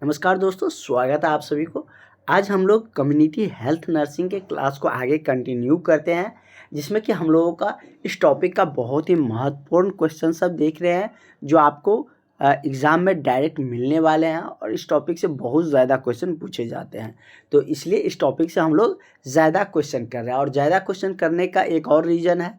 नमस्कार दोस्तों, स्वागत है आप सभी को। आज हम लोग कम्युनिटी हेल्थ नर्सिंग के क्लास को आगे कंटिन्यू करते हैं, जिसमें कि हम लोगों का इस टॉपिक का बहुत ही महत्वपूर्ण क्वेश्चन सब देख रहे हैं, जो आपको एग्ज़ाम में डायरेक्ट मिलने वाले हैं और इस टॉपिक से बहुत ज़्यादा क्वेश्चन पूछे जाते हैं। तो इसलिए इस टॉपिक से हम लोग ज़्यादा क्वेश्चन कर रहे हैं और ज़्यादा क्वेश्चन करने का एक और रीज़न है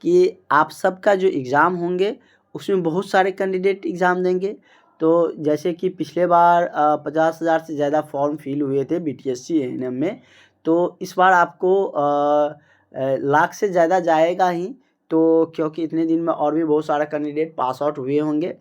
कि आप सबका जो एग्ज़ाम होंगे, उसमें बहुत सारे कैंडिडेट एग्ज़ाम देंगे। तो जैसे कि पिछले बार 50,000 से ज़्यादा फॉर्म फिल हुए थे बीटीएससी एएनएम में, तो इस बार आपको लाख से ज़्यादा जाएगा ही। तो क्योंकि इतने दिन में और भी बहुत सारा कैंडिडेट पास आउट हुए होंगे,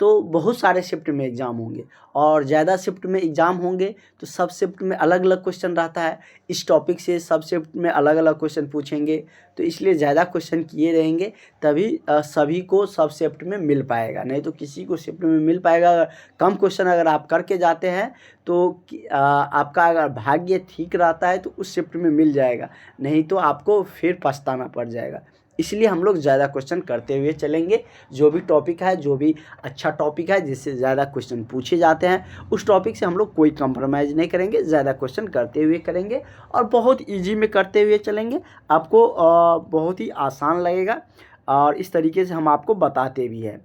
तो बहुत सारे शिफ्ट में एग्ज़ाम होंगे और ज़्यादा शिफ्ट में एग्ज़ाम होंगे तो सब शिफ्ट में अलग अलग क्वेश्चन रहता है। इस टॉपिक से सब शिफ्ट में अलग अलग क्वेश्चन पूछेंगे, तो इसलिए ज़्यादा क्वेश्चन किए रहेंगे, तभी सभी को सब शिफ्ट में मिल पाएगा। नहीं तो किसी को शिफ्ट में मिल पाएगा अगर कम क्वेश्चन अगर आप करके जाते हैं, तो आपका अगर भाग्य ठीक रहता है तो उस शिफ्ट में मिल जाएगा, नहीं तो आपको फिर पछताना पड़ जाएगा। इसलिए हम लोग ज़्यादा क्वेश्चन करते हुए चलेंगे। जो भी टॉपिक है, जो भी अच्छा टॉपिक है जिससे ज़्यादा क्वेश्चन पूछे जाते हैं, उस टॉपिक से हम लोग कोई कंप्रोमाइज़ नहीं करेंगे, ज़्यादा क्वेश्चन करते हुए करेंगे और बहुत इजी में करते हुए चलेंगे। आपको बहुत ही आसान लगेगा और इस तरीके से हम आपको बताते भी हैं।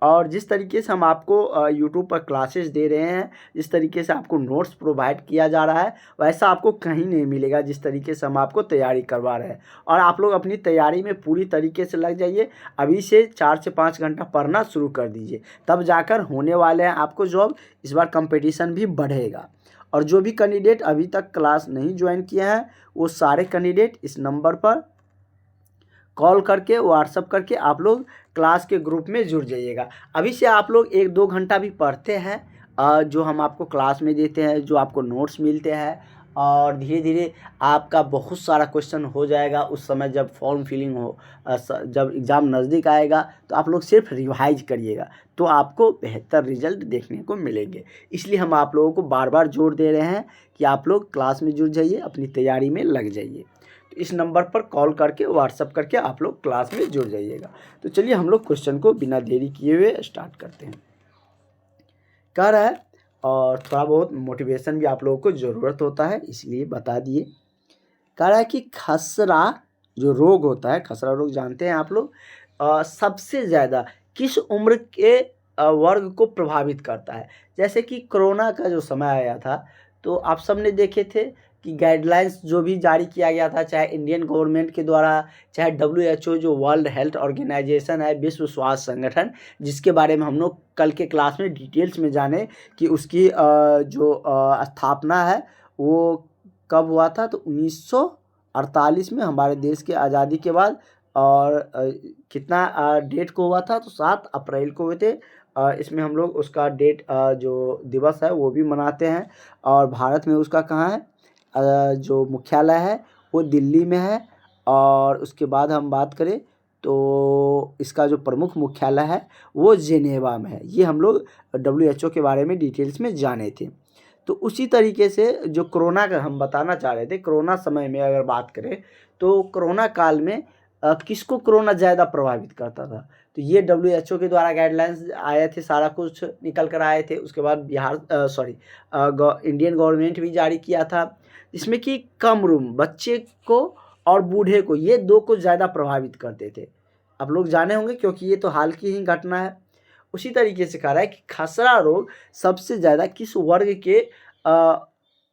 और जिस तरीके से हम आपको यूट्यूब पर क्लासेस दे रहे हैं, जिस तरीके से आपको नोट्स प्रोवाइड किया जा रहा है, वैसा आपको कहीं नहीं मिलेगा जिस तरीके से हम आपको तैयारी करवा रहे हैं। और आप लोग अपनी तैयारी में पूरी तरीके से लग जाइए। अभी से 4 से 5 घंटा पढ़ना शुरू कर दीजिए, तब जाकर होने वाले हैं आपको जॉब। इस बार कंपटीशन भी बढ़ेगा। और जो भी कैंडिडेट अभी तक क्लास नहीं ज्वाइन किए हैं, वो सारे कैंडिडेट इस नंबर पर कॉल करके, व्हाट्सअप करके आप लोग क्लास के ग्रुप में जुड़ जाइएगा। अभी से आप लोग 1-2 घंटा भी पढ़ते हैं, जो हम आपको क्लास में देते हैं, जो आपको नोट्स मिलते हैं, और धीरे धीरे आपका बहुत सारा क्वेश्चन हो जाएगा। उस समय जब फॉर्म फिलिंग हो, जब एग्ज़ाम नज़दीक आएगा, तो आप लोग सिर्फ रिवाइज करिएगा, तो आपको बेहतर रिजल्ट देखने को मिलेंगे। इसलिए हम आप लोगों को बार बार जोर दे रहे हैं कि आप लोग क्लास में जुड़ जाइए, अपनी तैयारी में लग जाइए। तो इस नंबर पर कॉल करके, व्हाट्सअप करके आप लोग क्लास में जुड़ जाइएगा। तो चलिए हम लोग क्वेश्चन को बिना देरी किए हुए स्टार्ट करते हैं। कह रहा है, और थोड़ा बहुत मोटिवेशन भी आप लोगों को ज़रूरत होता है, इसलिए बता दिए। कह रहा है कि खसरा जो रोग होता है, खसरा रोग जानते हैं आप लोग, सबसे ज़्यादा किस उम्र के वर्ग को प्रभावित करता है। जैसे कि कोरोना का जो समय आया था, तो आप सब ने देखे थे कि गाइडलाइंस जो भी जारी किया गया था, चाहे इंडियन गवर्नमेंट के द्वारा, चाहे WHO जो वर्ल्ड हेल्थ ऑर्गेनाइजेशन है, विश्व स्वास्थ्य संगठन, जिसके बारे में हम लोग कल के क्लास में डिटेल्स में जाने कि उसकी जो स्थापना है वो कब हुआ था। तो 1948 में हमारे देश के आज़ादी के बाद। और कितना डेट को हुआ था, तो 7 अप्रैल को हुए थे। इसमें हम लोग उसका डेट, जो दिवस है वो भी मनाते हैं। और भारत में उसका कहाँ है, जो मुख्यालय है वो दिल्ली में है। और उसके बाद हम बात करें तो इसका जो प्रमुख मुख्यालय है वो जेनेवा में है। ये हम लोग WHO के बारे में डिटेल्स में जाने थे। तो उसी तरीके से जो कोरोना का हम बताना चाह रहे थे, कोरोना समय में अगर बात करें, तो कोरोना काल में किसको कोरोना ज़्यादा प्रभावित करता था, तो ये WHO के द्वारा गाइडलाइंस आए थे, सारा कुछ निकल कर आए थे। उसके बाद इंडियन गवर्नमेंट भी जारी किया था, जिसमें कि कम रूम बच्चे को और बूढ़े को, ये दो को ज़्यादा प्रभावित करते थे। आप लोग जाने होंगे क्योंकि ये तो हाल की ही घटना है। उसी तरीके से कह रहा है कि खसरा रोग सबसे ज़्यादा किस वर्ग के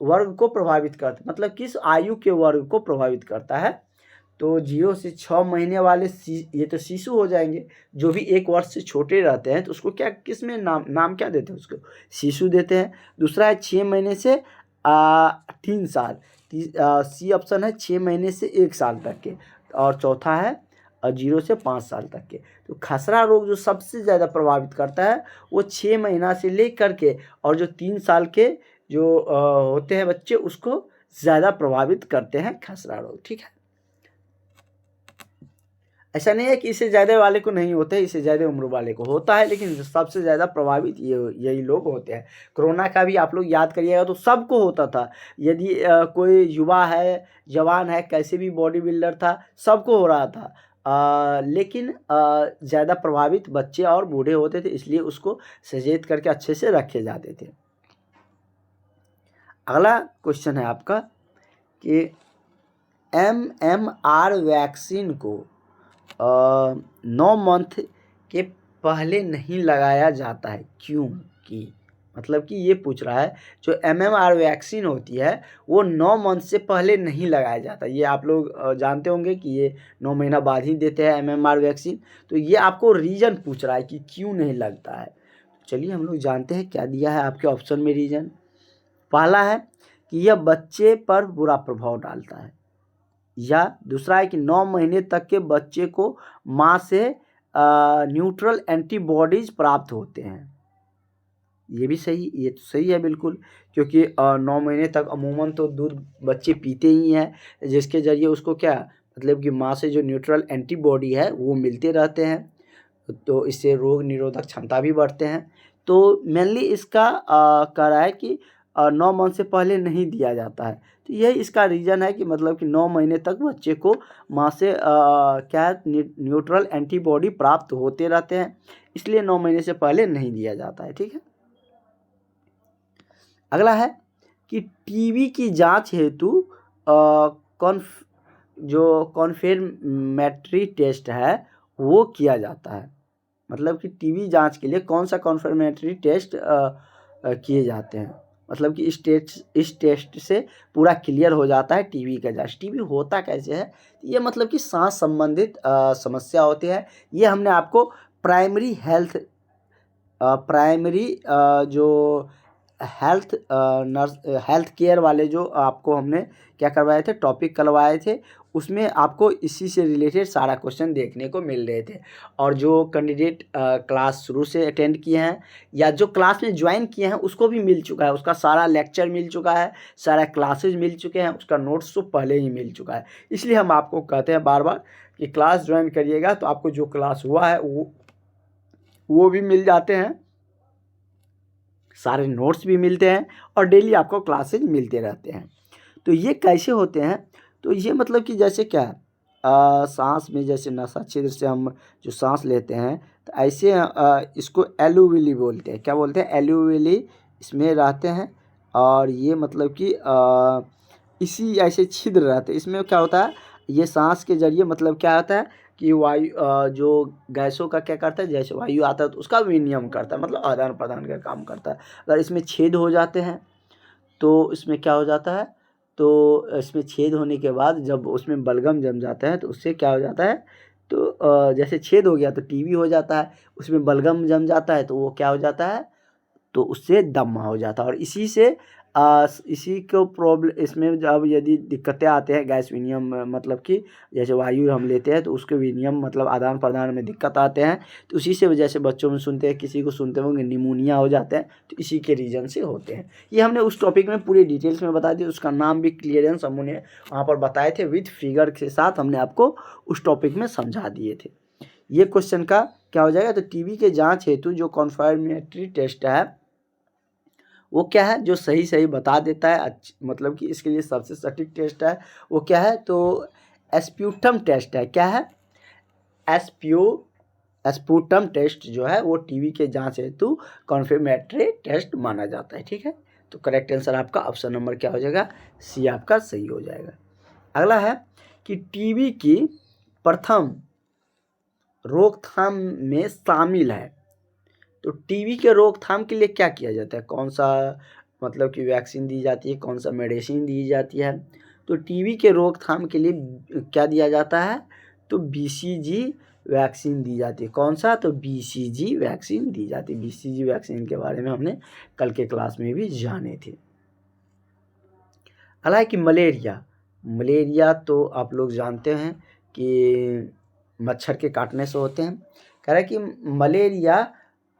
वर्ग को प्रभावित करता है, मतलब किस आयु के वर्ग को प्रभावित करता है। तो 0 से 6 महीने वाले ये तो शिशु हो जाएंगे। जो भी 1 वर्ष से छोटे रहते हैं तो उसको क्या, किस में नाम क्या देते हैं, उसको शिशु देते हैं। दूसरा है 6 महीने से 3 साल, सी ऑप्शन है 6 महीने से 1 साल तक के। और चौथा है 0 से 5 साल तक के। तो खसरा रोग जो सबसे ज़्यादा प्रभावित करता है वो 6 महीना से लेकर के, और जो 3 साल के जो होते हैं बच्चे, उसको ज़्यादा प्रभावित करते हैं खसरा रोग। ठीक है, ऐसा नहीं है कि इससे ज़्यादा वाले को नहीं होता है, इससे ज़्यादा उम्र वाले को होता है, लेकिन सबसे ज़्यादा प्रभावित यही लोग होते हैं। कोरोना का भी आप लोग याद करिएगा तो सबको होता था। यदि कोई युवा है, जवान है, कैसे भी बॉडी बिल्डर था, सबको हो रहा था। लेकिन ज़्यादा प्रभावित बच्चे और बूढ़े होते थे, इसलिए उसको सचेत करके अच्छे से रखे जाते थे। अगला क्वेश्चन है आपका कि MMR वैक्सीन को 9 मंथ के पहले नहीं लगाया जाता है, क्यों? कि मतलब कि ये पूछ रहा है जो MMR वैक्सीन होती है वो 9 मंथ से पहले नहीं लगाया जाता। ये आप लोग जानते होंगे कि ये 9 महीना बाद ही देते हैं MMR वैक्सीन। तो ये आपको रीज़न पूछ रहा है कि क्यों नहीं लगता है। चलिए हम लोग जानते हैं क्या दिया है आपके ऑप्शन में रीज़न। पहला है कि यह बच्चे पर बुरा प्रभाव डालता है, या दूसरा है कि 9 महीने तक के बच्चे को माँ से न्यूट्रल एंटीबॉडीज़ प्राप्त होते हैं। ये भी सही, ये तो सही है बिल्कुल, क्योंकि 9 महीने तक अमूमन तो दूध बच्चे पीते ही हैं, जिसके ज़रिए उसको क्या मतलब कि माँ से जो न्यूट्रल एंटीबॉडी है वो मिलते रहते हैं, तो इससे रोग निरोधक क्षमता भी बढ़ते हैं। तो मेनली इसका कह रहा है कि 9 मंथ से पहले नहीं दिया जाता है। तो यही इसका रीज़न है कि मतलब कि 9 महीने तक बच्चे को माँ से क्या है न्यूट्रल एंटीबॉडी प्राप्त होते रहते हैं, इसलिए 9 महीने से पहले नहीं दिया जाता है। ठीक है। अगला है कि टीबी की जांच हेतु जो कॉन्फर्मेटरी टेस्ट है वो किया जाता है। मतलब कि टीबी जांच के लिए कौन सा कॉन्फर्मेटरी टेस्ट किए जाते हैं। मतलब कि इस टेस्ट से पूरा क्लियर हो जाता है टीबी का जांच। टीबी होता कैसे है, ये मतलब कि सांस संबंधित समस्या होती है। ये हमने आपको प्राइमरी जो हेल्थ केयर वाले जो आपको हमने क्या करवाए थे, टॉपिक करवाए थे, उसमें आपको इसी से रिलेटेड सारा क्वेश्चन देखने को मिल रहे थे। और जो कैंडिडेट क्लास शुरू से अटेंड किए हैं या जो क्लास में ज्वाइन किए हैं उसको भी मिल चुका है, उसका सारा लेक्चर मिल चुका है, सारा क्लासेज मिल चुके हैं, उसका नोट्स तो पहले ही मिल चुका है। इसलिए हम आपको कहते हैं बार बार कि क्लास ज्वाइन करिएगा तो आपको जो क्लास हुआ है वो भी मिल जाते हैं, सारे नोट्स भी मिलते हैं और डेली आपको क्लासेज मिलते रहते हैं। तो ये कैसे होते हैं, तो ये मतलब कि जैसे क्या सांस में जैसे नसा छिद्र से हम जो सांस लेते हैं तो ऐसे इसको एलुविली बोलते हैं। क्या बोलते हैं? एलुविली इसमें रहते हैं और ये मतलब कि इसी ऐसे छिद्र रहते हैं। इसमें क्या होता है, ये सांस के जरिए मतलब क्या होता है कि वायु जो गैसों का क्या करता है, जैसे वायु आता है तो उसका विनिमय करता है, मतलब आदान प्रदान का काम करता है। अगर इसमें छेद हो जाते हैं तो इसमें क्या हो जाता है, तो इसमें छेद होने के बाद जब उसमें बलगम जम जाता है तो उससे क्या हो जाता है, तो जैसे छेद हो गया तो टीबी हो जाता है, उसमें बलगम जम जाता है तो वो क्या हो जाता है, तो उससे दमा हो जाता है। और इसी को प्रॉब्लम इसमें जब यदि दिक्कतें आते हैं गैस विनिमय में, मतलब कि जैसे वायु हम लेते हैं तो उसके विनिमय मतलब आदान प्रदान में दिक्कत आते हैं, तो उसी से वजह से बच्चों में सुनते हैं, किसी को सुनते होंगे निमोनिया हो जाते हैं, तो इसी के रीज़न से होते हैं। ये हमने उस टॉपिक में पूरी डिटेल्स में बता दी, उसका नाम भी क्लियरेंस हमने वहाँ पर बताए थे, विथ फिगर के साथ हमने आपको उस टॉपिक में समझा दिए थे। ये क्वेश्चन का क्या हो जाएगा, तो टीबी के जाँच हेतु जो कॉन्फर्मेटरी टेस्ट है वो क्या है, जो सही सही बता देता है, मतलब कि इसके लिए सबसे सटीक टेस्ट है वो क्या है, तो एस्प्यूटम टेस्ट है। क्या है? एस्प्यूटम टेस्ट जो है वो टीबी के जांच हेतु कॉन्फर्मेटरी टेस्ट माना जाता है। ठीक है। तो करेक्ट आंसर आपका ऑप्शन नंबर क्या हो जाएगा, सी आपका सही हो जाएगा। अगला है कि टीबी की प्रथम रोकथाम में शामिल है, तो टीबी के रोकथाम के लिए क्या किया जाता है, कौन सा मतलब कि वैक्सीन दी जाती है, कौन सा मेडिसिन दी जाती है। तो टीबी के रोकथाम के लिए क्या दिया जाता है, तो बीसीजी वैक्सीन दी जाती है। कौन सा, तो बीसीजी वैक्सीन दी जाती है। बीसीजी वैक्सीन के बारे में हमने कल के क्लास में भी जाने थे। हालांकि मलेरिया तो आप लोग जानते हैं कि मच्छर के काटने से होते हैं। कह रहा है कि मलेरिया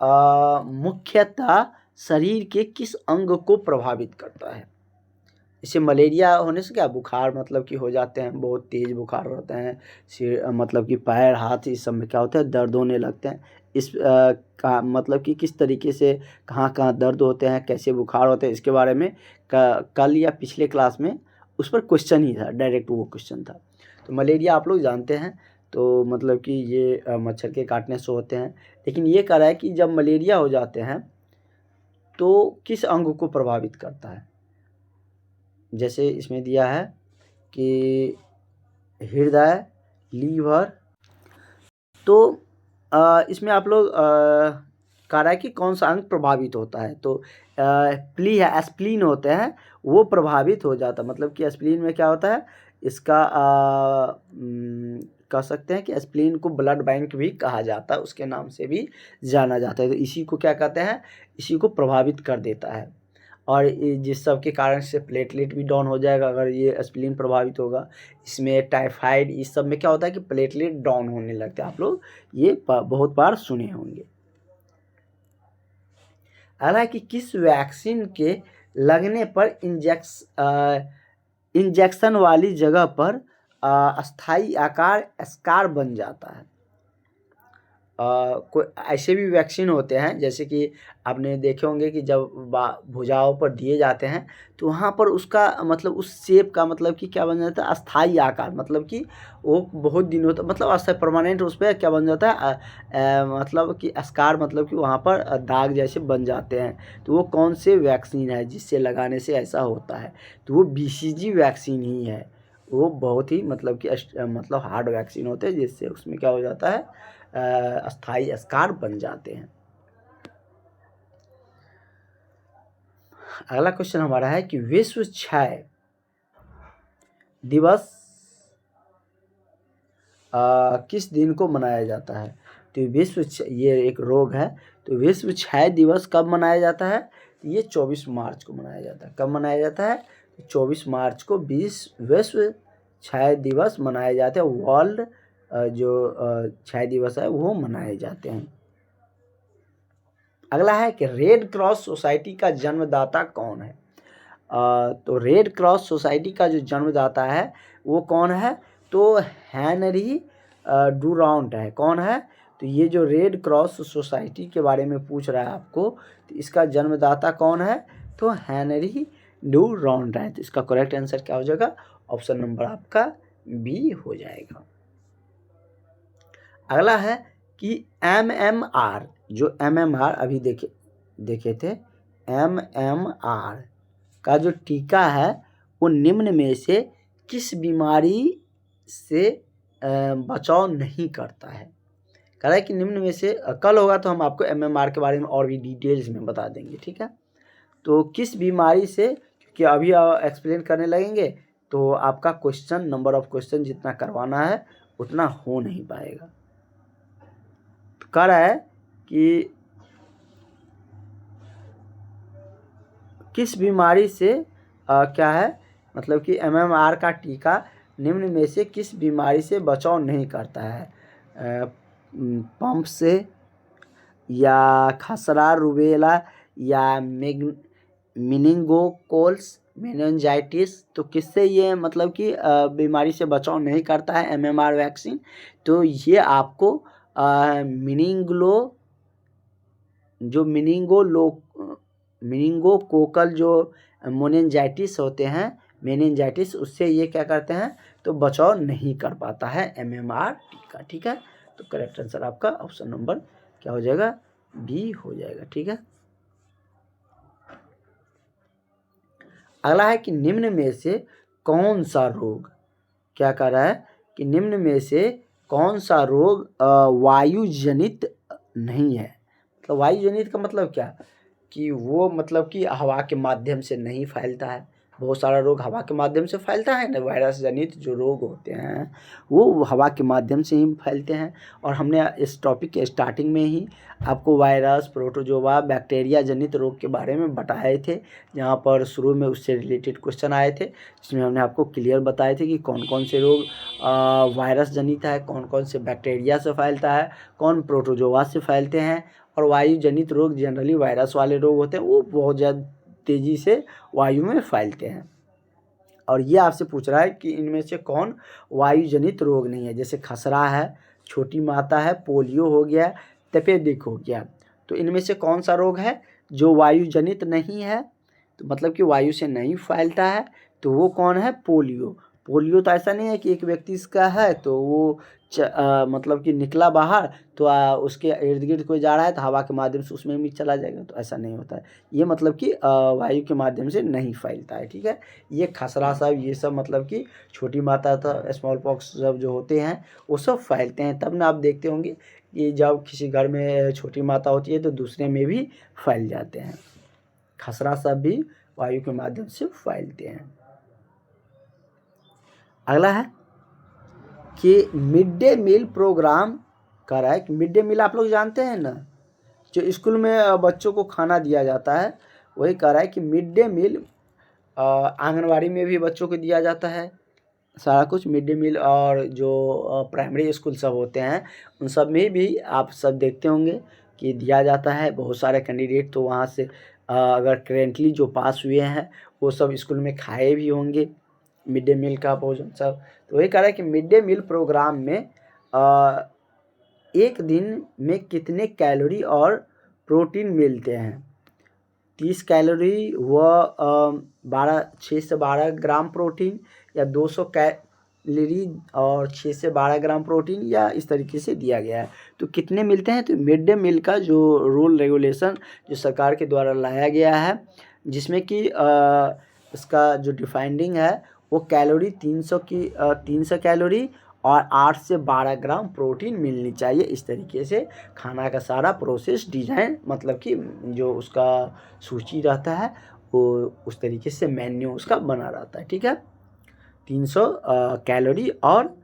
मुख्यतः शरीर के किस अंग को प्रभावित करता है। इसे मलेरिया होने से क्या बुखार मतलब कि हो जाते हैं, बहुत तेज़ बुखार रहते हैं, सिर मतलब कि पैर हाथ इस सब में क्या होता है, दर्द होने लगते हैं। इस का मतलब कि किस तरीके से कहाँ कहाँ दर्द होते हैं, कैसे बुखार होते हैं, इसके बारे में कल या पिछले क्लास में उस पर क्वेश्चन ही था, डायरेक्ट वो क्वेश्चन था। तो मलेरिया आप लोग जानते हैं, तो मतलब कि ये मच्छर के काटने से होते हैं। लेकिन ये कह रहा है कि जब मलेरिया हो जाते हैं तो किस अंग को प्रभावित करता है। जैसे इसमें दिया है कि हृदय, लीवर, तो इसमें आप लोग कह रहा है कि कौन सा अंग प्रभावित होता है, तो प्ली है, एस्प्लीन होते हैं, वो प्रभावित हो जाता है। मतलब कि एस्प्लीन में क्या होता है, इसका कह सकते हैं कि एस्प्लीन को ब्लड बैंक भी कहा जाता है, उसके नाम से भी जाना जाता है। तो इसी को क्या कहते हैं, इसी को प्रभावित कर देता है। और जिस सब के कारण से प्लेटलेट भी डाउन हो जाएगा अगर ये एस्प्लीन प्रभावित होगा। इसमें टाइफाइड, इस सब में क्या होता है कि प्लेटलेट डाउन होने लगते हैं। आप लोग ये बहुत बार सुने होंगे। अगला है कि किस वैक्सीन के लगने पर इंजेक्शन वाली जगह पर अस्थाई आकार स्कार बन जाता है। कोई ऐसे भी वैक्सीन होते हैं, जैसे कि आपने देखे होंगे कि जब भुजाओं पर दिए जाते हैं तो वहाँ पर उसका मतलब उस शेप का मतलब कि क्या बन जाता है, अस्थाई आकार, मतलब कि वो बहुत दिनों तक मतलब अस्थाई परमानेंट उस पर क्या बन जाता है, मतलब कि स्कार, मतलब कि वहाँ पर दाग जैसे बन जाते हैं। तो वो कौन से वैक्सीन है जिससे लगाने से ऐसा होता है, तो वो BCG वैक्सीन ही है। वो बहुत ही मतलब कि मतलब हार्ड वैक्सीन होते हैं, जिससे उसमें क्या हो जाता है, अस्थाई स्कार बन जाते हैं। अगला क्वेश्चन हमारा है कि विश्व क्षय दिवस किस दिन को मनाया जाता है। तो ये एक रोग है, तो विश्व क्षय दिवस कब मनाया जाता है, तो ये 24 मार्च को मनाया जाता है। कब मनाया जाता है, 24 मार्च को विश्व क्षय दिवस मनाए जाते हैं। वर्ल्ड जो क्षय दिवस है वो मनाए जाते हैं। अगला है कि रेड क्रॉस सोसाइटी का जन्मदाता कौन है। तो रेड क्रॉस सोसाइटी का जो जन्मदाता है वो कौन है, तो हेनरी डुरांट है। कौन है, तो ये जो रेड क्रॉस सोसाइटी के बारे में पूछ रहा है आपको, तो इसका जन्मदाता कौन है, तो हेनरी डुरांट है। तो इसका करेक्ट आंसर क्या हो जाएगा, ऑप्शन नंबर आपका बी हो जाएगा। अगला है कि MMR, जो MMR अभी देखे थे, MMR का जो टीका है वो निम्न में से किस बीमारी से बचाव नहीं करता है। कह रहा है कि निम्न में से, कल होगा तो हम आपको MMR के बारे में और भी डिटेल्स में बता देंगे, ठीक है। तो किस बीमारी से, क्योंकि अभी एक्सप्लेन करने लगेंगे तो आपका क्वेश्चन, नंबर ऑफ क्वेश्चन जितना करवाना है उतना हो नहीं पाएगा। तो कह रहा है कि किस बीमारी से क्या है, मतलब कि MMR का टीका निम्न में से किस बीमारी से बचाव नहीं करता है, पंप से, या खसरा, रुबेला, या मेनिंगोकोकस, मेनिंजाइटिस। तो किससे ये मतलब कि बीमारी से बचाव नहीं करता है MMR वैक्सीन, तो ये आपको मेनिंगोकोकल जो मेनिंजाइटिस होते हैं, मेनिंजाइटिस, उससे ये क्या करते हैं, तो बचाव नहीं कर पाता है MMR टीका, ठीक है। तो करेक्ट आंसर आपका ऑप्शन नंबर क्या हो जाएगा, बी हो जाएगा, ठीक है। अगला है कि निम्न में से कौन सा रोग, क्या कह रहा है कि निम्न में से कौन सा रोग वायु जनित नहीं है। मतलब वायु जनित का मतलब क्या, कि वो मतलब कि हवा के माध्यम से नहीं फैलता है। बहुत सारा रोग हवा के माध्यम से फैलता है ना, वायरस जनित जो रोग होते हैं वो हवा के माध्यम से ही फैलते हैं। और हमने इस टॉपिक के स्टार्टिंग में ही आपको वायरस, प्रोटोजोआ, बैक्टीरिया जनित रोग के बारे में बताए थे, जहाँ पर शुरू में उससे रिलेटेड क्वेश्चन आए थे, जिसमें हमने आपको क्लियर बताए थे कि कौन कौन से रोग वायरस जनित है, कौन कौन से बैक्टीरिया से फैलता है, कौन प्रोटोजोआ से फैलते हैं। और वायु जनित रोग जनरली वायरस वाले रोग होते हैं, वो बहुत ज़्यादा तेज़ी से वायु में फैलते हैं। और ये आपसे पूछ रहा है कि इनमें से कौन वायु जनित रोग नहीं है। जैसे खसरा है, छोटी माता है, पोलियो हो गया, तपेदिक हो गया। तो इनमें से कौन सा रोग है जो वायु जनित नहीं है, तो मतलब कि वायु से नहीं फैलता है, तो वो कौन है, पोलियो। पोलियो तो ऐसा नहीं है कि एक व्यक्ति इसका है तो वो मतलब कि निकला बाहर तो उसके इर्द गिर्द कोई जा रहा है तो हवा के माध्यम से उसमें भी चला जाएगा, तो ऐसा नहीं होता है। ये मतलब कि वायु के माध्यम से नहीं फैलता है, ठीक है। ये खसरा सब, ये सब मतलब कि छोटी मात्रा था स्मॉल पॉक्स सब जो होते हैं वो सब फैलते हैं। तब ना आप देखते होंगे कि जब किसी घर में छोटी मात्रा होती है तो दूसरे में भी फैल जाते हैं। खसरा सब भी वायु के माध्यम से फैलते हैं। अगला है कि मिड डे मील प्रोग्राम कर रहा है कि मिड डे मील आप लोग जानते हैं ना, जो स्कूल में बच्चों को खाना दिया जाता है, वही कह रहा है कि मिड डे मील आंगनवाड़ी में भी बच्चों को दिया जाता है सारा कुछ मिड डे मील। और जो प्राइमरी स्कूल सब होते हैं उन सब में भी आप सब देखते होंगे कि दिया जाता है। बहुत सारे कैंडिडेट तो वहाँ से अगर करेंटली जो पास हुए हैं वो सब स्कूल में खाए भी होंगे मिड डे मील का भोजन सब। तो वही कह रहा है कि मिड डे मील प्रोग्राम में एक दिन में कितने कैलोरी और प्रोटीन मिलते हैं। 30 कैलोरी व 6 से 12 ग्राम प्रोटीन, या 200 कैलोरी और 6 से 12 ग्राम प्रोटीन, या इस तरीके से दिया गया है। तो कितने मिलते हैं, तो मिड डे मील का जो रूल रेगुलेशन जो सरकार के द्वारा लाया गया है, जिसमें कि इसका जो डिफाइंडिंग है वो कैलोरी 300 कैलोरी और 8 से 12 ग्राम प्रोटीन मिलनी चाहिए। इस तरीके से खाना का सारा प्रोसेस डिज़ाइन मतलब कि जो उसका सूची रहता है वो उस तरीके से मेन्यू उसका बना रहता है, ठीक है। 300 कैलोरी और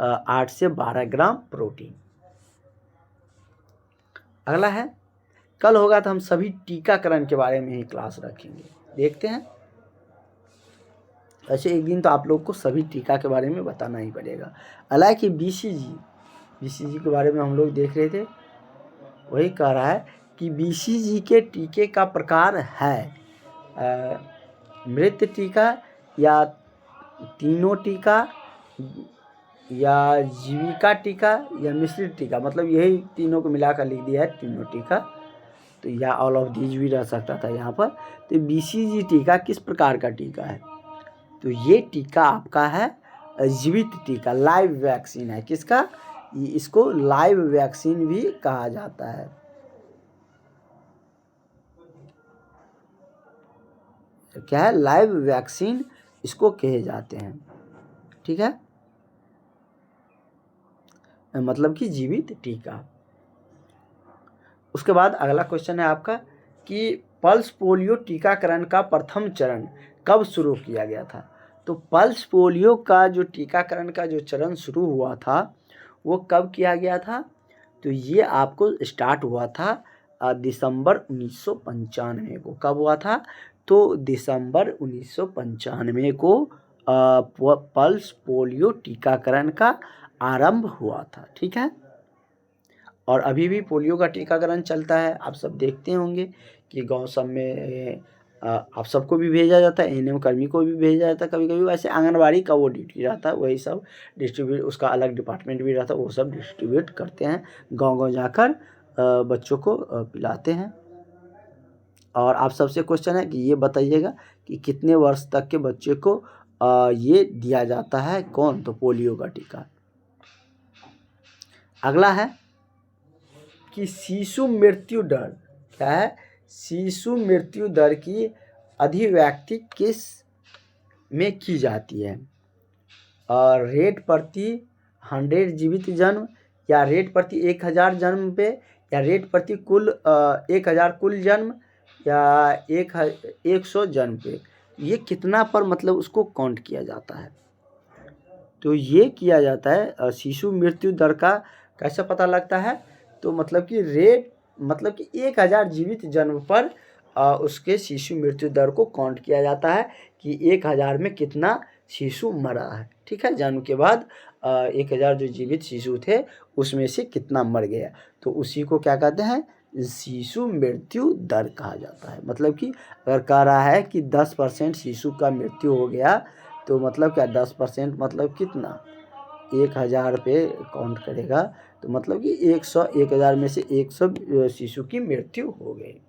8 से 12 ग्राम प्रोटीन। अगला है कल होगा तो हम सभी टीकाकरण के बारे में ही क्लास रखेंगे, देखते हैं। ऐसे एक दिन तो आप लोग को सभी टीका के बारे में बताना ही पड़ेगा। हालांकि बीसीजी के बारे में हम लोग देख रहे थे, वही कह रहा है कि बीसीजी के टीके का प्रकार है मृत टीका, या तीनों टीका, या जीविका टीका, या मिश्रित टीका। मतलब यही तीनों को मिलाकर लिख दिया है तीनों टीका, तो या ऑल ऑफ दीज भी रह सकता था यहाँ पर। तो बीसीजी टीका किस प्रकार का टीका है, तो ये टीका आपका है जीवित टीका, लाइव वैक्सीन है। किसका, इसको लाइव वैक्सीन भी कहा जाता है। तो क्या है, लाइव वैक्सीन इसको कहे जाते हैं, ठीक है, मतलब कि जीवित टीका। उसके बाद अगला क्वेश्चन है आपका कि पल्स पोलियो टीकाकरण का प्रथम चरण कब शुरू किया गया था। तो पल्स पोलियो का जो टीकाकरण का जो चरण शुरू हुआ था वो कब किया गया था, तो ये आपको स्टार्ट हुआ था दिसंबर 1995 को। कब हुआ था, तो दिसंबर 1995 को पल्स पोलियो टीकाकरण का आरंभ हुआ था, ठीक है। और अभी भी पोलियो का टीकाकरण चलता है। आप सब देखते होंगे कि गांव सब में आप सबको भी भेजा जाता है, एएनएम कर्मी को भी भेजा जाता है कभी कभी। वैसे आंगनबाड़ी का वो ड्यूटी रहता है, वही सब डिस्ट्रीब्यूट, उसका अलग डिपार्टमेंट भी रहता है, वो सब डिस्ट्रीब्यूट करते हैं, गांव गांव जाकर बच्चों को पिलाते हैं। और आप सबसे क्वेश्चन है कि ये बताइएगा कि कितने वर्ष तक के बच्चे को ये दिया जाता है, कौन, तो पोलियो का टीका। अगला है कि शिशु मृत्यु दर क्या है, शिशु मृत्यु दर की अभिव्यक्ति किस में की जाती है, और रेट प्रति 100 जीवित जन्म, या रेट प्रति 1000 जन्म पे, या रेट प्रति कुल 1000 कुल जन्म, या 100 जन्म पे। ये कितना पर मतलब उसको काउंट किया जाता है, तो ये किया जाता है शिशु मृत्यु दर का कैसे पता लगता है, तो मतलब कि रेट मतलब कि 1000 जीवित जन्म पर उसके शिशु मृत्यु दर को काउंट किया जाता है कि 1000 में कितना शिशु मरा है, ठीक है। जन्म के बाद 1000 जो जीवित शिशु थे उसमें से कितना मर गया, तो उसी को क्या कहते हैं, शिशु मृत्यु दर कहा जाता है। मतलब कि अगर कह रहा है कि 10% शिशु का मृत्यु हो गया, तो मतलब क्या 10% मतलब कितना, 1000 पे काउंट करेगा, तो मतलब कि 1000 में से 100 शिशु की मृत्यु हो गई।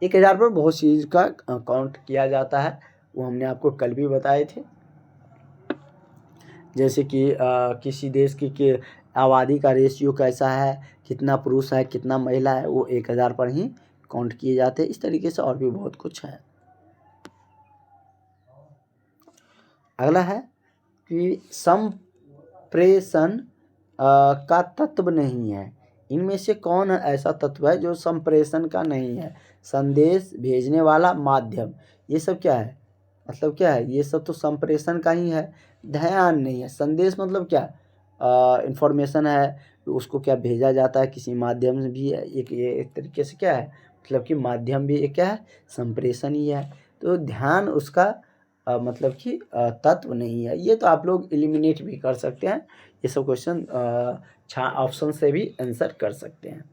1000 पर बहुत चीज़ का काउंट किया जाता है, वो हमने आपको कल भी बताए थे। जैसे कि किसी देश की आबादी का रेशियो कैसा है, कितना पुरुष है कितना महिला है, वो 1000 पर ही काउंट किए जाते हैं। इस तरीके से और भी बहुत कुछ है। अगला है कि संप्रेषण का तत्व नहीं है। इनमें से कौन ऐसा तत्व है जो संप्रेषण का नहीं है? संदेश भेजने वाला माध्यम, ये सब क्या है? मतलब क्या है? ये सब तो संप्रेषण का ही है। ध्यान नहीं है। संदेश मतलब क्या? इंफॉर्मेशन है, उसको क्या भेजा जाता है किसी माध्यम से भी है। ये एक तरीके से क्या है, मतलब कि माध्यम भी एक क्या है, संप्रेषण ही है। तो ध्यान उसका मतलब कि तत्व नहीं है। ये तो आप लोग एलिमिनेट भी कर सकते हैं। ये सब क्वेश्चन ऑप्शन से भी आंसर कर सकते हैं।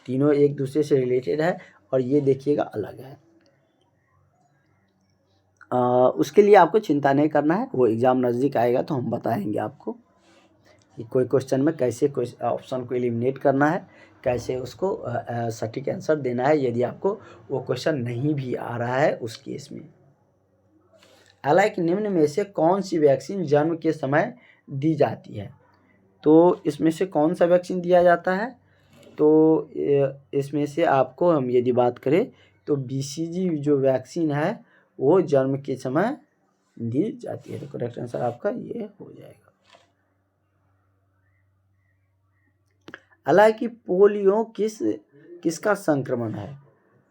तीनों एक दूसरे से रिलेटेड है और ये देखिएगा अलग है। उसके लिए आपको चिंता नहीं करना है, वो एग्ज़ाम नज़दीक आएगा तो हम बताएंगे आपको कि कोई क्वेश्चन में कैसे कोई ऑप्शन को एलिमिनेट करना है, कैसे उसको सटीक आंसर देना है यदि आपको वो क्वेश्चन नहीं भी आ रहा है उस केस में। हालांकि निम्न में से कौन सी वैक्सीन जन्म के समय दी जाती है? तो इसमें से कौन सा वैक्सीन दिया जाता है? तो इसमें से आपको हम यदि बात करें तो BCG जो वैक्सीन है वो जन्म के समय दी जाती है। तो करेक्ट आंसर आपका ये हो जाएगा। हालांकि पोलियो किसका संक्रमण है?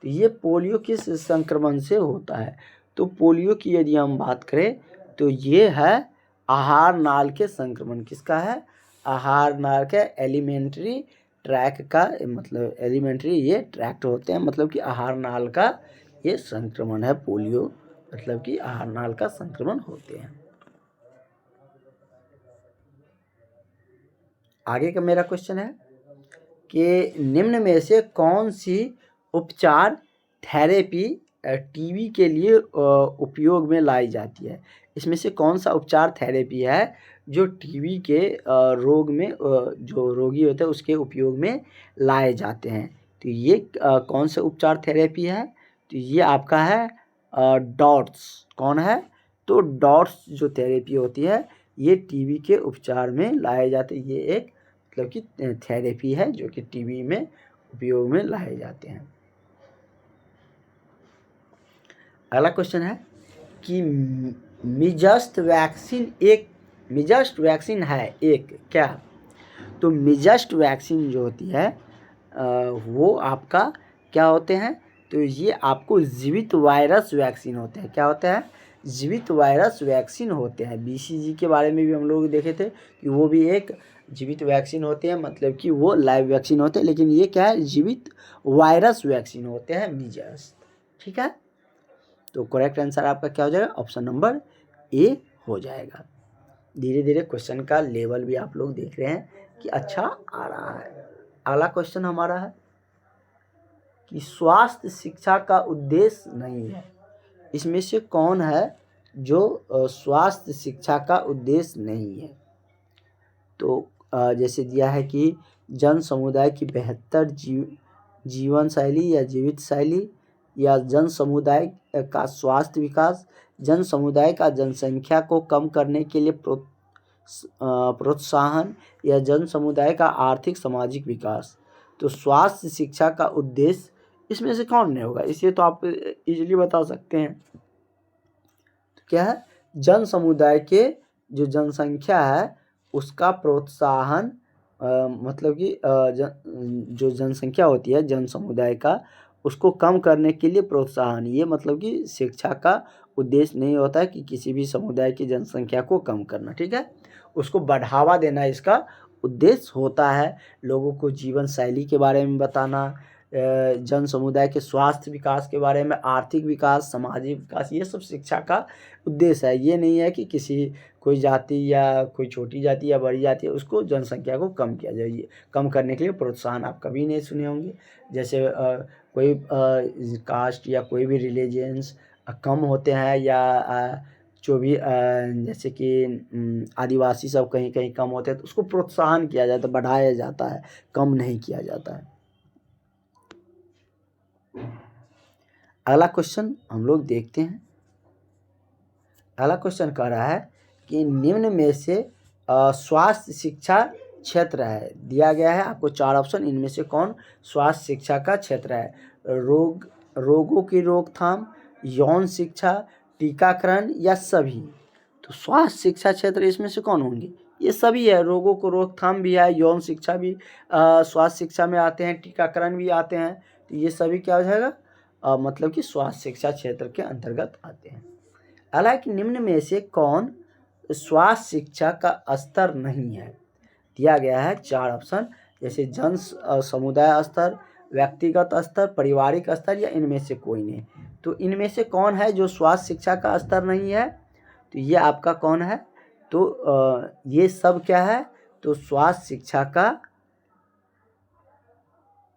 तो ये पोलियो किस संक्रमण से होता है? तो पोलियो की यदि हम बात करें तो ये है आहार नाल के संक्रमण। किसका है? आहार नाल के एलिमेंट्री ट्रैक का, मतलब एलिमेंट्री ये ट्रैक्ट होते हैं, मतलब कि आहार नाल का ये संक्रमण है पोलियो, मतलब कि आहार नाल का संक्रमण होते हैं। आगे का मेरा क्वेश्चन है कि निम्न में से कौन सी उपचार थेरेपी टीबी के लिए उपयोग में लाई जाती है? इसमें से कौन सा उपचार थेरेपी है जो टीबी के रोग में जो रोगी होते हैं उसके उपयोग में लाए जाते हैं? तो ये कौन सा उपचार थेरेपी है? तो ये आपका है डॉट्स। कौन है? तो डॉट्स जो थेरेपी होती है ये टीबी के उपचार में लाए जाते हैं। ये एक मतलब कि थेरेपी है जो कि टीबी में उपयोग में लाए जाते हैं। अगला क्वेश्चन है कि मिजस्ट वैक्सीन है एक क्या? तो मिजस्ट वैक्सीन जो होती है वो आपका क्या होते हैं? तो ये आपको जीवित वायरस वैक्सीन होते हैं। क्या होते हैं? जीवित वायरस वैक्सीन होते हैं। BCG के बारे में भी हम लोग देखे थे कि वो भी एक जीवित वैक्सीन होते हैं, मतलब कि वो लाइव वैक्सीन होते हैं, लेकिन ये क्या है? जीवित वायरस वैक्सीन होते हैं मिजस्ट। ठीक है, तो करेक्ट आंसर आपका क्या हो जाएगा? ऑप्शन नंबर ए हो जाएगा। धीरे धीरे क्वेश्चन का लेवल भी आप लोग देख रहे हैं कि अच्छा आ रहा है। अगला क्वेश्चन हमारा है कि स्वास्थ्य शिक्षा का उद्देश्य नहीं है। इसमें से कौन है जो स्वास्थ्य शिक्षा का उद्देश्य नहीं है? तो जैसे दिया है कि जन समुदाय की बेहतर जीवन शैली या जीवित शैली, या जन समुदाय का स्वास्थ्य विकास, जन समुदाय का जनसंख्या को कम करने के लिए प्रोत्साहन, या जन समुदाय का आर्थिक सामाजिक विकास। तो स्वास्थ्य शिक्षा का उद्देश्य इसमें से कौन नहीं होगा? इसे तो आप इजीली बता सकते हैं। तो क्या है? जन समुदाय के जो जनसंख्या है उसका प्रोत्साहन, मतलब कि जो जनसंख्या होती है जन समुदाय का उसको कम करने के लिए प्रोत्साहन। ये मतलब कि शिक्षा का उद्देश्य नहीं होता है कि किसी भी समुदाय की जनसंख्या को कम करना। ठीक है, उसको बढ़ावा देना इसका उद्देश्य होता है। लोगों को जीवन शैली के बारे में बताना, जन समुदाय के स्वास्थ्य विकास के बारे में, आर्थिक विकास, सामाजिक विकास, ये सब शिक्षा का उद्देश्य है। ये नहीं है कि कोई जाति या कोई छोटी जाति या बड़ी जाति है उसको जनसंख्या को कम किया जाए। कम करने के लिए प्रोत्साहन आप कभी नहीं सुने होंगे। जैसे कोई कास्ट या कोई भी रिलीजियंस कम होते हैं, या जो भी जैसे कि आदिवासी सब कहीं कहीं कम होते हैं तो उसको प्रोत्साहन किया जाता है, बढ़ाया जाता है, कम नहीं किया जाता है। अगला क्वेश्चन हम लोग देखते हैं। अगला क्वेश्चन कह रहा है कि निम्न में से स्वास्थ्य शिक्षा क्षेत्र है। दिया गया है आपको 4 ऑप्शन, इनमें से कौन स्वास्थ्य शिक्षा का क्षेत्र है? रोगों की रोकथाम, यौन शिक्षा, टीकाकरण या सभी? तो स्वास्थ्य शिक्षा क्षेत्र इसमें से कौन होंगे? ये सभी है। रोगों को रोकथाम भी है, यौन शिक्षा भी स्वास्थ्य शिक्षा में आते हैं, टीकाकरण भी आते हैं। तो ये सभी क्या हो जाएगा? मतलब कि स्वास्थ्य शिक्षा क्षेत्र के अंतर्गत आते हैं। हालांकि निम्न में से कौन स्वास्थ्य शिक्षा का स्तर नहीं है? दिया गया है 4 ऑप्शन, जैसे समुदाय स्तर, व्यक्तिगत स्तर, पारिवारिक स्तर या इनमें से कोई नहीं। तो इनमें से कौन है जो स्वास्थ्य शिक्षा का स्तर नहीं है? तो ये आपका कौन है? तो ये सब क्या है? तो स्वास्थ्य शिक्षा का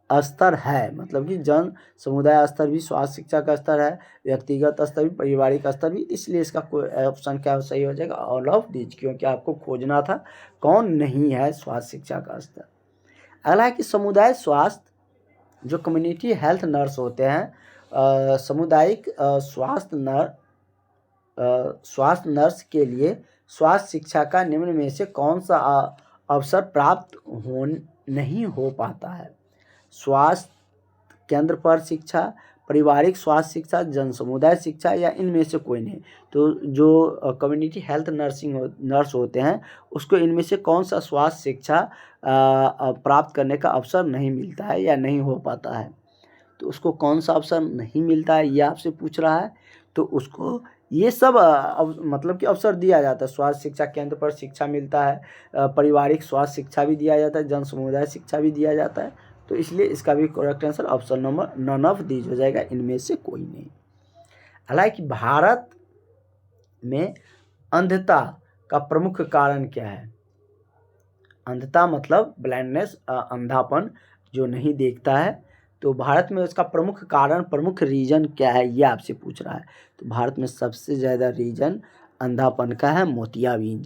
स्तर है, मतलब कि समुदाय स्तर भी स्वास्थ्य शिक्षा का स्तर है, व्यक्तिगत स्तर भी, पारिवारिक स्तर भी। इसलिए इसका कोई ऑप्शन क्या सही हो जाएगा? ऑल ऑफ दीज, क्योंकि आपको खोजना था कौन नहीं है स्वास्थ्य शिक्षा का स्तर। अगला है कि समुदाय स्वास्थ्य, जो कम्युनिटी हेल्थ नर्स होते हैं, सामुदायिक स्वास्थ्य नर्स के लिए स्वास्थ्य शिक्षा का निम्न में से कौन सा अवसर प्राप्त नहीं हो पाता है? स्वास्थ्य केंद्र पर शिक्षा, पारिवारिक स्वास्थ्य शिक्षा, जन समुदाय शिक्षा या इनमें से कोई नहीं। तो जो कम्युनिटी हेल्थ नर्स होते हैं उसको इनमें से कौन सा स्वास्थ्य शिक्षा प्राप्त करने का अवसर नहीं मिलता है या नहीं हो पाता है? तो उसको कौन सा अवसर नहीं मिलता है ये आपसे पूछ रहा है। तो उसको ये सब मतलब कि अवसर दिया जाता है। स्वास्थ्य शिक्षा केंद्र पर शिक्षा मिलता है, पारिवारिक स्वास्थ्य शिक्षा भी दिया जाता है, जन समुदाय शिक्षा भी दिया जाता है। तो इसलिए इसका भी correct answer option number none of these हो जाएगा, इनमें से कोई नहीं। हालांकि भारत में अंधता का प्रमुख कारण क्या है? अंधता मतलब ब्लाइंडनेस, अंधापन, जो नहीं देखता है। तो भारत में उसका प्रमुख कारण, प्रमुख रीजन क्या है ये आपसे पूछ रहा है। तो भारत में सबसे ज़्यादा रीजन अंधापन का है मोतियाबिंद।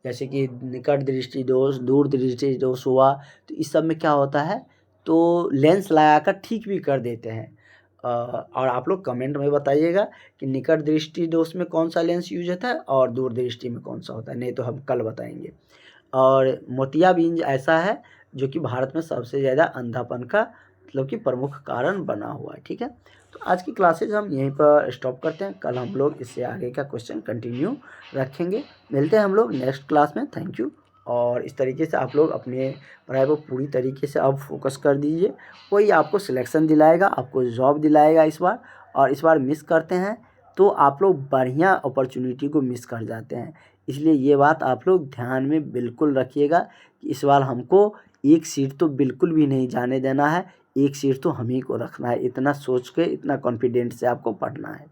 जैसे कि निकट दृष्टि दोष, दूर दृष्टि दोष हुआ, तो इस सब में क्या होता है? तो लेंस लगाकर ठीक भी कर देते हैं। और आप लोग कमेंट में बताइएगा कि निकट दृष्टि दोष में कौन सा लेंस यूज होता है और दूर दृष्टि में कौन सा होता है, नहीं तो हम कल बताएंगे। और मोतियाबिंद ऐसा है जो कि भारत में सबसे ज़्यादा अंधापन का मतलब कि प्रमुख कारण बना हुआ है। ठीक है, तो आज की क्लासेज हम यहीं पर स्टॉप करते हैं। कल हम लोग इससे आगे का क्वेश्चन कंटिन्यू रखेंगे। मिलते हैं हम लोग नेक्स्ट क्लास में। Thank you. और इस तरीके से आप लोग अपने पढ़ाई को पूरी तरीके से अब फोकस कर दीजिए। कोई आपको सिलेक्शन दिलाएगा, आपको जॉब दिलाएगा इस बार, और इस बार मिस करते हैं तो आप लोग बढ़िया अपॉर्चुनिटी को मिस कर जाते हैं। इसलिए ये बात आप लोग ध्यान में बिल्कुल रखिएगा कि इस बार हमको एक सीट तो बिल्कुल भी नहीं जाने देना है, एक सीट तो हम ही को रखना है। इतना सोच के, इतना कॉन्फिडेंट से आपको पढ़ना है।